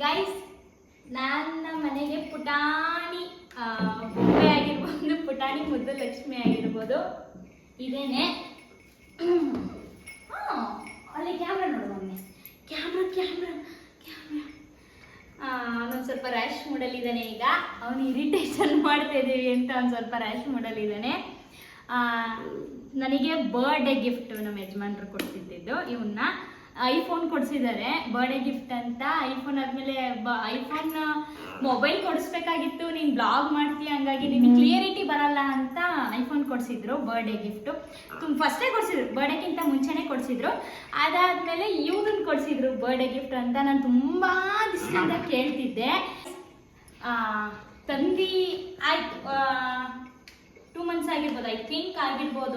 Guys, ನನ್ನ ಮನೆಗೆ ಪುಟಾಣಿ ಬೊಂಬೆ ಆಗಿರ್ಬೋದು, ಪುಟಾಣಿ ಮುದ್ದು ಲಕ್ಷ್ಮಿ ಆಗಿರ್ಬೋದು, ಇದೇನೆ. ಅಲ್ಲಿ ಕ್ಯಾಮ್ರಾ ನೋಡು ಮೊನ್ನೆ, ಕ್ಯಾಮ್ರಾ ಕ್ಯಾಮ್ರಾ ಕ್ಯಾಮ್ರಾ. ಅವನೊಂದು ಸ್ವಲ್ಪ ರ್ಯಾಶ್ ಮೂಡಲ್ಲಿದ್ದಾನೆ ಈಗ. ಅವನು ಇರಿಟೇಷನ್ ಮಾಡ್ತಾ ಇದ್ದೀವಿ ಅಂತ ಒಂದು ಸ್ವಲ್ಪ ರ್ಯಾಶ್ ಮೂಡಲ್ಲಿದ್ದಾನೆ. ನನಗೆ ಬರ್ಡೇ ಗಿಫ್ಟ್ ನಮ್ಮ ಯಜಮಾನ್ರು ಕೊಡ್ತಿದ್ದು ಇವನ್ನ. ಐಫೋನ್ ಕೊಡಿಸಿದ್ದಾರೆ ಬರ್ಡೇ ಗಿಫ್ಟ್ ಅಂತ. ಐಫೋನ್ ಆದಮೇಲೆ ಐಫೋನ್ ಮೊಬೈಲ್ ಕೊಡಿಸ್ಬೇಕಾಗಿತ್ತು, ನೀನು ಬ್ಲಾಗ್ ಮಾಡ್ತೀಯ ಹಂಗಾಗಿ ನಿನಗೆ ಕ್ಲಿಯರಿಟಿ ಬರಲ್ಲ ಅಂತ ಐಫೋನ್ ಕೊಡಿಸಿದ್ರು ಬರ್ಡೇ ಗಿಫ್ಟು. ಫಸ್ಟೇ ಕೊಡಿಸಿದ್ರು, ಬರ್ಡೇಗಿಂತ ಮುಂಚೆನೇ ಕೊಡಿಸಿದ್ರು. ಅದಾದಮೇಲೆ ಇವ್ರನ್ನ ಕೊಡಿಸಿದ್ರು ಬರ್ಡೇ ಗಿಫ್ಟ್ ಅಂತ. ನಾನು ತುಂಬ ದಿವಸದಿಂದ ಕೇಳ್ತಿದ್ದೆ. ತಂದು ಆಯ್ತು 2 months ಆಗಿರ್ಬೋದು, ಐ ಥಿಂಕ್ ಆಗಿರ್ಬೋದು.